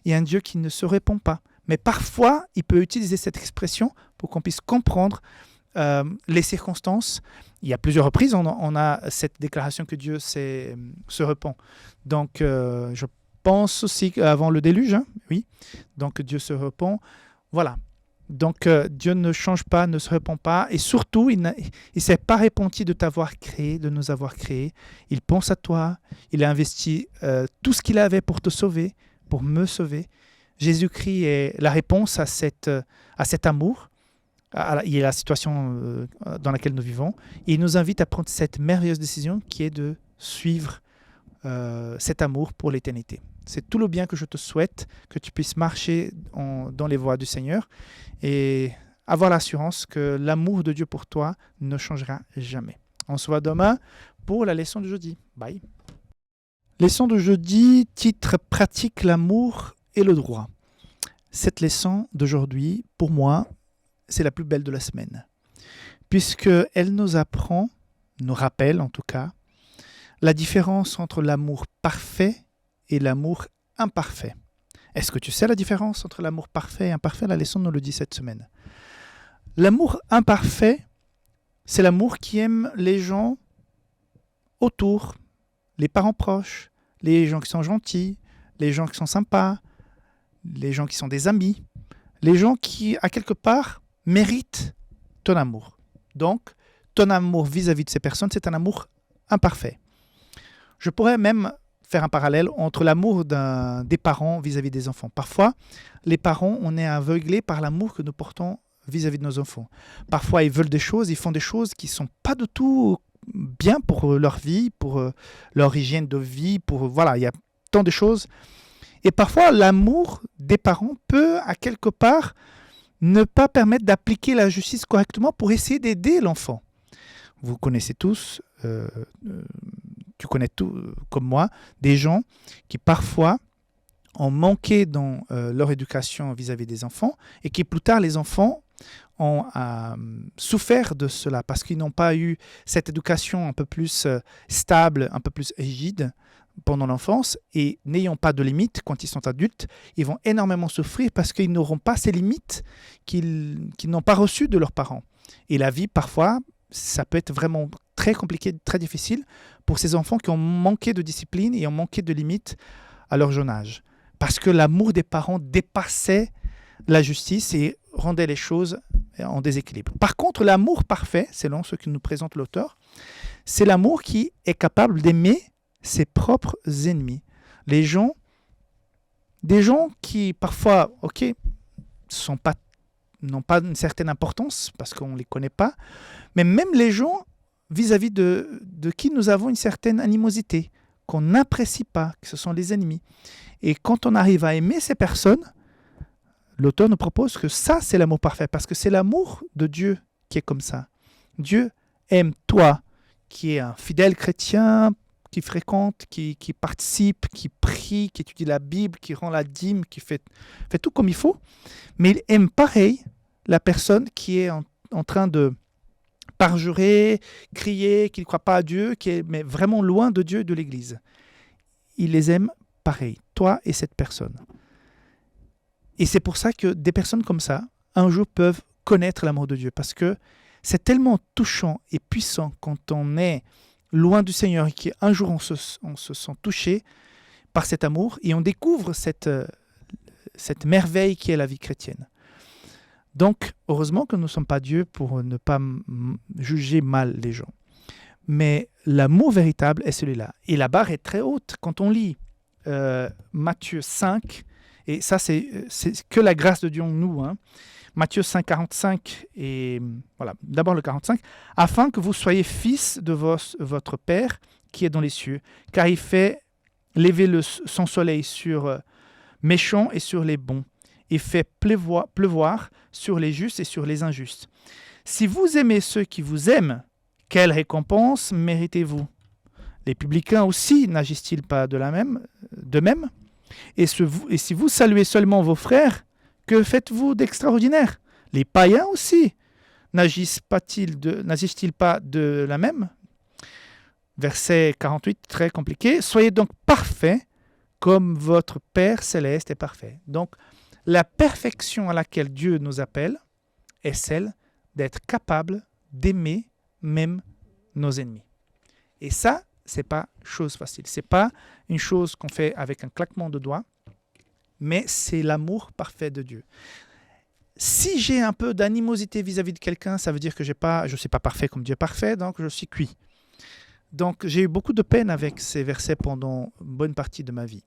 et un Dieu qui ne se répond pas. Mais parfois, il peut utiliser cette expression pour qu'on puisse comprendre les circonstances. Il y a plusieurs reprises, on a cette déclaration que Dieu se repent. Donc, je pense aussi qu'avant le déluge, hein, oui. Donc, Dieu se repent. Voilà. Donc, Dieu ne change pas, ne se repent pas. Et surtout, il ne s'est pas repenti de t'avoir créé, de nous avoir créés. Il pense à toi. Il a investi tout ce qu'il avait pour te sauver, pour me sauver. Jésus-Christ est la réponse à cet amour. Il y a la situation dans laquelle nous vivons. Et il nous invite à prendre cette merveilleuse décision qui est de suivre cet amour pour l'éternité. C'est tout le bien que je te souhaite, que tu puisses marcher dans les voies du Seigneur et avoir l'assurance que l'amour de Dieu pour toi ne changera jamais. On se voit demain pour la leçon de jeudi. Bye. Leçon de jeudi, titre « Pratique l'amour et le droit ». Cette leçon d'aujourd'hui, pour moi, c'est la plus belle de la semaine, puisqu'elle nous apprend, nous rappelle en tout cas, la différence entre l'amour parfait et l'amour imparfait. Est-ce que tu sais la différence entre l'amour parfait et imparfait? La leçon nous le dit cette semaine. L'amour imparfait, c'est l'amour qui aime les gens autour, les parents proches, les gens qui sont gentils, les gens qui sont sympas, les gens qui sont des amis, les gens qui, à quelque part, méritent ton amour. Donc, ton amour vis-à-vis de ces personnes, c'est un amour imparfait. Je pourrais même faire un parallèle entre l'amour des parents vis-à-vis des enfants. Parfois, les parents, on est aveuglés par l'amour que nous portons vis-à-vis de nos enfants. Parfois, ils veulent des choses, ils font des choses qui ne sont pas du tout bien pour leur vie, pour leur hygiène de vie, voilà, il y a tant de choses. Et parfois, l'amour des parents peut, à quelque part, ne pas permettre d'appliquer la justice correctement pour essayer d'aider l'enfant. Vous connaissez tous, tu connais tout comme moi, des gens qui parfois ont manqué dans leur éducation vis-à-vis des enfants et qui plus tard, les enfants ont souffert de cela parce qu'ils n'ont pas eu cette éducation un peu plus stable, un peu plus rigide pendant l'enfance et n'ayant pas de limites quand ils sont adultes, ils vont énormément souffrir parce qu'ils n'auront pas ces limites qu'ils n'ont pas reçues de leurs parents. Et la vie, parfois, ça peut être vraiment très compliqué, très difficile pour ces enfants qui ont manqué de discipline et ont manqué de limites à leur jeune âge. Parce que l'amour des parents dépassait la justice et rendait les choses en déséquilibre. Par contre, l'amour parfait, selon ce que nous présente l'auteur, c'est l'amour qui est capable d'aimer ses propres ennemis. Des gens qui parfois, n'ont pas une certaine importance parce qu'on ne les connaît pas, mais même les gens vis-à-vis de qui nous avons une certaine animosité, qu'on n'apprécie pas, que ce sont les ennemis. Et quand on arrive à aimer ces personnes, l'auteur nous propose que ça, c'est l'amour parfait, parce que c'est l'amour de Dieu qui est comme ça. Dieu aime toi, qui es un fidèle chrétien, qui fréquente, qui participe, qui prie, qui étudie la Bible, qui rend la dîme, qui fait tout comme il faut. Mais il aime pareil la personne qui est en train de parjurer, crier, qui ne croit pas à Dieu, qui est mais vraiment loin de Dieu et de l'Église. Il les aime pareil, toi et cette personne. Et c'est pour ça que des personnes comme ça, un jour, peuvent connaître l'amour de Dieu. Parce que c'est tellement touchant et puissant quand on est loin du Seigneur et qu'un jour on se sent touché par cet amour et on découvre cette merveille qui est la vie chrétienne. Donc, heureusement que nous ne sommes pas Dieu pour ne pas juger mal les gens. Mais l'amour véritable est celui-là. Et la barre est très haute. Quand on lit Matthieu 5, et ça c'est que la grâce de Dieu en nous, Matthieu 5, 45, et voilà, d'abord le 45, « Afin que vous soyez fils de votre Père qui est dans les cieux, car il fait lever son soleil sur méchants et sur les bons, et fait pleuvoir sur les justes et sur les injustes. Si vous aimez ceux qui vous aiment, quelle récompense méritez-vous? Les publicains aussi n'agissent-ils pas de même? Et si vous saluez seulement vos frères, que faites-vous d'extraordinaire? Les païens aussi n'agissent-ils pas de la même? Verset 48, très compliqué. Soyez donc parfaits comme votre Père céleste est parfait. Donc, la perfection à laquelle Dieu nous appelle est celle d'être capable d'aimer même nos ennemis. Et ça, c'est pas chose facile. C'est pas une chose qu'on fait avec un claquement de doigts, mais c'est l'amour parfait de Dieu. Si j'ai un peu d'animosité vis-à-vis de quelqu'un, ça veut dire que je ne suis pas parfait comme Dieu est parfait, donc je suis cuit. Donc j'ai eu beaucoup de peine avec ces versets pendant une bonne partie de ma vie.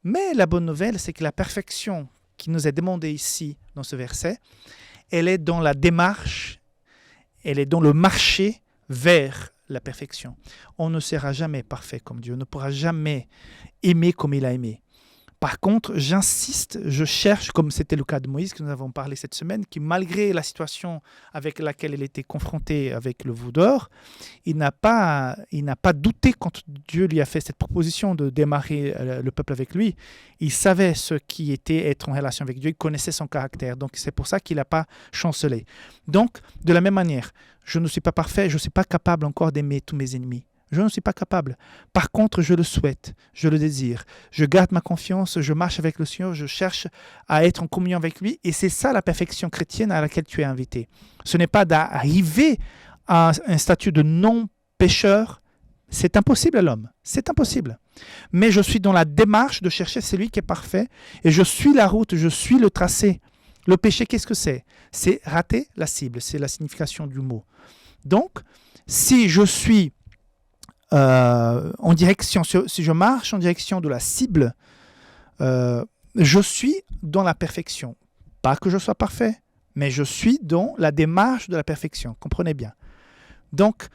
Mais la bonne nouvelle, c'est que la perfection qui nous est demandée ici, dans ce verset, elle est dans la démarche, elle est dans le marché vers la perfection. On ne sera jamais parfait comme Dieu, on ne pourra jamais aimer comme il a aimé. Par contre, j'insiste, je cherche, comme c'était le cas de Moïse que nous avons parlé cette semaine, qui malgré la situation avec laquelle il était confronté avec le veau d'or, il n'a pas douté quand Dieu lui a fait cette proposition de démarrer le peuple avec lui. Il savait ce qui était être en relation avec Dieu, il connaissait son caractère, donc c'est pour ça qu'il n'a pas chancelé. Donc, de la même manière, je ne suis pas parfait, je ne suis pas capable encore d'aimer tous mes ennemis. Je ne suis pas capable. Par contre, je le souhaite, je le désire. Je garde ma confiance, je marche avec le Seigneur, je cherche à être en communion avec lui. Et c'est ça la perfection chrétienne à laquelle tu es invité. Ce n'est pas d'arriver à un statut de non-pécheur. C'est impossible à l'homme. C'est impossible. Mais je suis dans la démarche de chercher celui qui est parfait. Et je suis la route, je suis le tracé. Le péché, qu'est-ce que c'est? C'est rater la cible. C'est la signification du mot. Donc, si je suis si je marche en direction de la cible, je suis dans la perfection. Pas que je sois parfait, mais je suis dans la démarche de la perfection. Comprenez bien. Donc,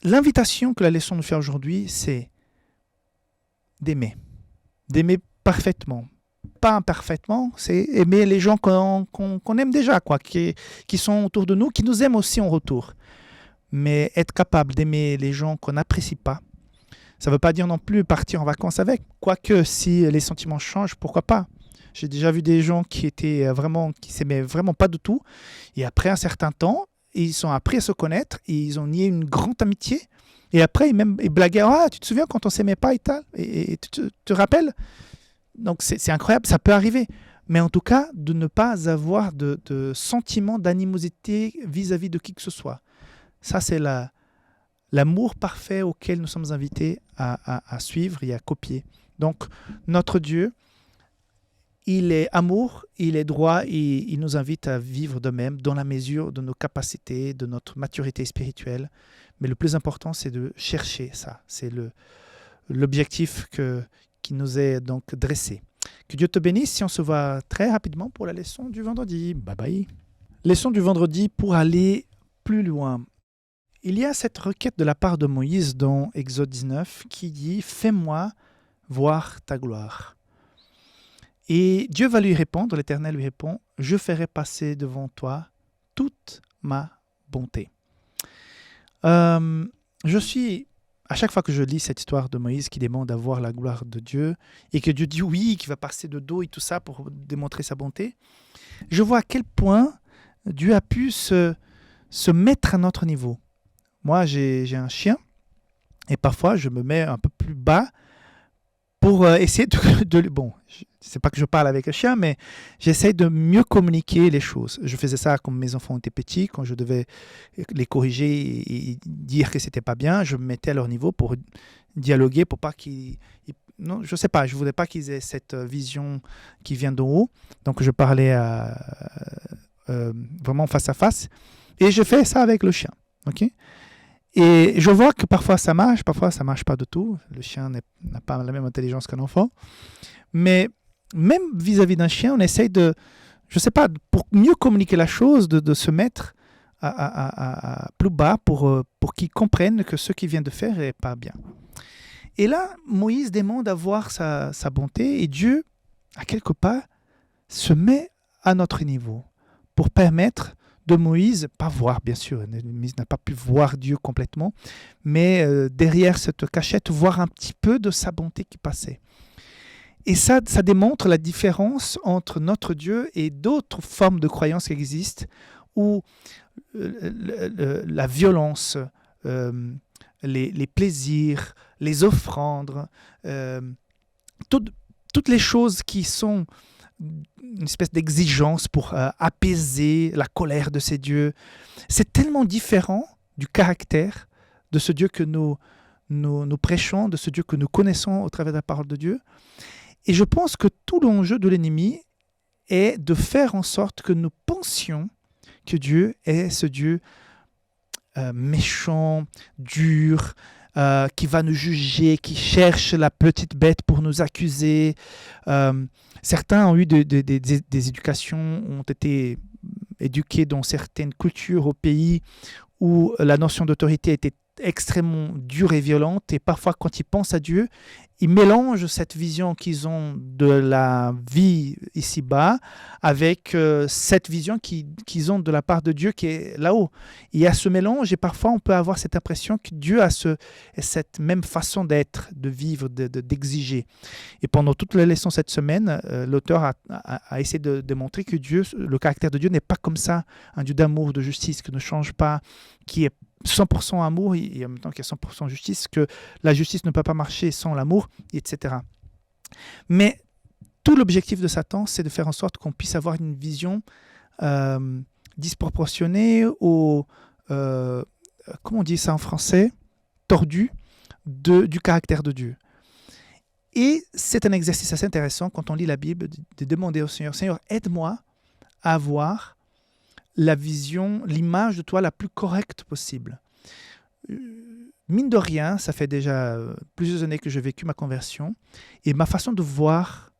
l'invitation que la leçon nous fait aujourd'hui, c'est d'aimer. D'aimer parfaitement. Pas imparfaitement, c'est aimer les gens qu'on aime déjà, quoi, qui sont autour de nous, qui nous aiment aussi en retour. Mais être capable d'aimer les gens qu'on n'apprécie pas, ça ne veut pas dire non plus partir en vacances avec. Quoique, si les sentiments changent, pourquoi pas? J'ai déjà vu des gens qui s'aimaient vraiment pas du tout. Et après un certain temps, ils ont appris à se connaître, et ils ont nié une grande amitié. Et après, ils blaguaient. Ah, tu te souviens quand on s'aimait pas et tal? Et tu te rappelles? Donc c'est incroyable, ça peut arriver. Mais en tout cas, de ne pas avoir de sentiment d'animosité vis-à-vis de qui que ce soit. Ça, c'est l'amour parfait auquel nous sommes invités à suivre et à copier. Donc, notre Dieu, il est amour, il est droit et il nous invite à vivre de même dans la mesure de nos capacités, de notre maturité spirituelle. Mais le plus important, c'est de chercher ça. C'est l'objectif qui nous est donc dressé. Que Dieu te bénisse, si on se voit très rapidement pour la leçon du vendredi. Bye bye. Leçon du vendredi pour aller plus loin. Il y a cette requête de la part de Moïse dans Exode 19 qui dit « Fais-moi voir ta gloire ». Et Dieu va lui répondre, l'Éternel lui répond « Je ferai passer devant toi toute ma bonté ». À chaque fois que je lis cette histoire de Moïse qui demande à voir la gloire de Dieu et que Dieu dit oui, qu'il va passer de dos et tout ça pour démontrer sa bonté, je vois à quel point Dieu a pu se mettre à notre niveau. Moi, j'ai un chien et parfois je me mets un peu plus bas pour essayer bon, c'est pas que je parle avec le chien, mais j'essaie de mieux communiquer les choses. Je faisais ça quand mes enfants étaient petits, quand je devais les corriger et dire que c'était pas bien, je me mettais à leur niveau pour dialoguer, pour pas qu'ils... Non, je sais pas, je voulais pas qu'ils aient cette vision qui vient d'en haut. Donc je parlais vraiment face à face. Et je fais ça avec le chien. Ok ? Et je vois que parfois ça marche pas du tout. Le chien n'a pas la même intelligence qu'un enfant. Mais même vis-à-vis d'un chien, on essaye de, je sais pas, pour mieux communiquer la chose, de se mettre à plus bas pour qu'ils comprennent que ce qu'il vient de faire n'est pas bien. Et là, Moïse demande à voir sa bonté et Dieu, à quelque part, se met à notre niveau pour permettre de Moïse, pas voir bien sûr, Moïse n'a pas pu voir Dieu complètement, mais derrière cette cachette, voir un petit peu de sa bonté qui passait. Et ça démontre la différence entre notre Dieu et d'autres formes de croyances qui existent, où la violence, les plaisirs, les offrandes, toutes les choses qui sont une espèce d'exigence pour apaiser la colère de ces dieux. C'est tellement différent du caractère de ce Dieu que nous prêchons, de ce Dieu que nous connaissons au travers de la parole de Dieu. Et je pense que tout l'enjeu de l'ennemi est de faire en sorte que nous pensions que Dieu est ce Dieu méchant, dur, qui va nous juger, qui cherche la petite bête pour nous accuser. Certains ont eu des éducations, ont été éduqués dans certaines cultures au pays où la notion d'autorité était extrêmement dure et violente. Et parfois, quand ils pensent à Dieu, ils mélangent cette vision qu'ils ont de la vie ici-bas avec cette vision qu'ils ont de la part de Dieu qui est là-haut. Il y a ce mélange et parfois on peut avoir cette impression que Dieu a cette même façon d'être, de vivre, d'exiger. Et pendant toute la leçon cette semaine, l'auteur a essayé de démontrer que Dieu, le caractère de Dieu n'est pas comme ça, un Dieu d'amour, de justice, qui ne change pas, qui est 100% amour et en même temps qu'il y a 100% justice, que la justice ne peut pas marcher sans l'amour, etc. Mais tout l'objectif de Satan, c'est de faire en sorte qu'on puisse avoir une vision disproportionnée ou, comment on dit ça en français, tordue du caractère de Dieu. Et c'est un exercice assez intéressant quand on lit la Bible, de demander au Seigneur, Seigneur, aide-moi à avoir la vision, l'image de toi la plus correcte possible. Mine de rien, ça fait déjà plusieurs années que j'ai vécu ma conversion et ma façon de voir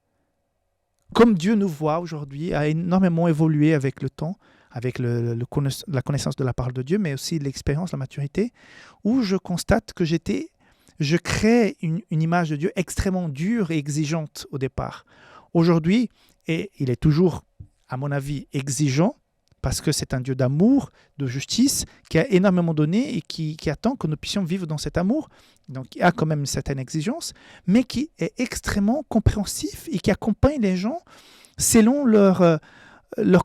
comme Dieu nous voit aujourd'hui a énormément évolué avec le temps, avec la connaissance de la parole de Dieu, mais aussi l'expérience, la maturité, où je constate que j'étais je crée une image de Dieu extrêmement dure et exigeante au départ. Aujourd'hui, et il est toujours, à mon avis, exigeant, parce que c'est un Dieu d'amour, de justice, qui a énormément donné et qui attend que nous puissions vivre dans cet amour. Donc, il y a quand même une certaine exigence, mais qui est extrêmement compréhensif et qui accompagne les gens selon leur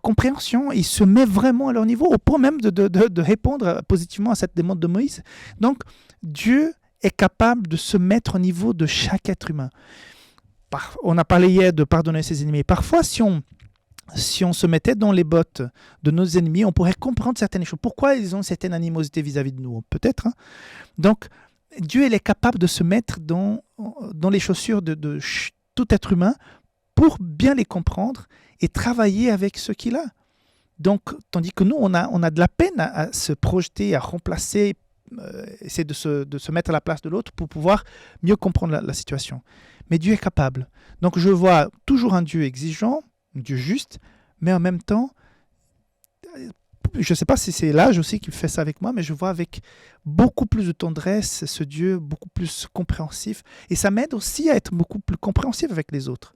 compréhension. Il se met vraiment à leur niveau, au point même de répondre positivement à cette demande de Moïse. Donc, Dieu est capable de se mettre au niveau de chaque être humain. On a parlé hier de pardonner ses ennemis. Parfois, si on se mettait dans les bottes de nos ennemis, on pourrait comprendre certaines choses. Pourquoi ils ont certaine animosité vis-à-vis de nous? Peut-être. Hein. Donc, Dieu il est capable de se mettre dans les chaussures de tout être humain pour bien les comprendre et travailler avec ce qu'il a. Donc, tandis que nous, on a de la peine à se projeter, à remplacer, essayer de se mettre à la place de l'autre pour pouvoir mieux comprendre la situation. Mais Dieu est capable. Donc, je vois toujours un Dieu exigeant, Dieu juste, mais en même temps, je ne sais pas si c'est l'âge aussi qui fait ça avec moi, mais je vois avec beaucoup plus de tendresse ce Dieu, beaucoup plus compréhensif. Et ça m'aide aussi à être beaucoup plus compréhensif avec les autres,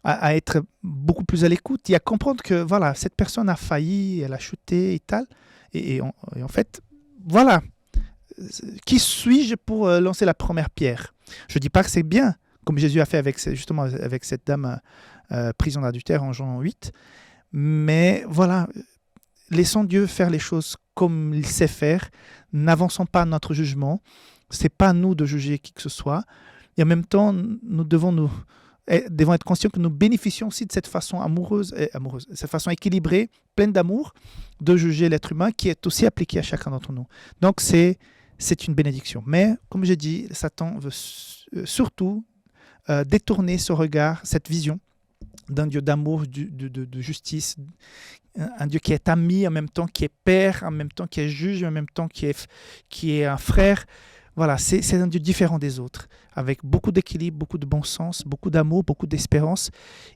à être beaucoup plus à l'écoute et à comprendre que voilà, cette personne a failli, elle a chuté et tal. Et en fait, voilà, qui suis-je pour lancer la première pierre? Je ne dis pas que c'est bien, comme Jésus a fait justement avec cette dame prison d'adultère en Jean 8. Mais voilà, laissons Dieu faire les choses comme il sait faire. N'avançons pas notre jugement. Ce n'est pas à nous de juger qui que ce soit. Et en même temps, nous devons être conscients que nous bénéficions aussi de cette façon amoureuse, cette façon équilibrée, pleine d'amour, de juger l'être humain qui est aussi appliquée à chacun d'entre nous. Donc c'est une bénédiction. Mais comme j'ai dit, Satan veut surtout détourner ce regard, cette vision d'un Dieu d'amour, de justice, un Dieu qui est ami, en même temps qui est père, en même temps qui est juge, en même temps qui est un frère. Voilà, c'est un Dieu différent des autres, avec beaucoup d'équilibre, beaucoup de bon sens, beaucoup d'amour, beaucoup d'espérance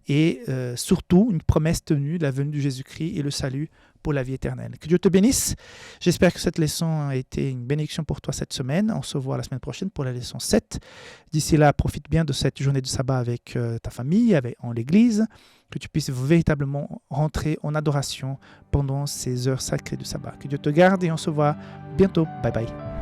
et surtout une promesse tenue, la venue de Jésus-Christ et le salut pour la vie éternelle. Que Dieu te bénisse. J'espère que cette leçon a été une bénédiction pour toi cette semaine. On se voit la semaine prochaine pour la leçon 7. D'ici là, profite bien de cette journée de sabbat avec ta famille, en l'église, que tu puisses véritablement rentrer en adoration pendant ces heures sacrées du sabbat. Que Dieu te garde et on se voit bientôt. Bye bye.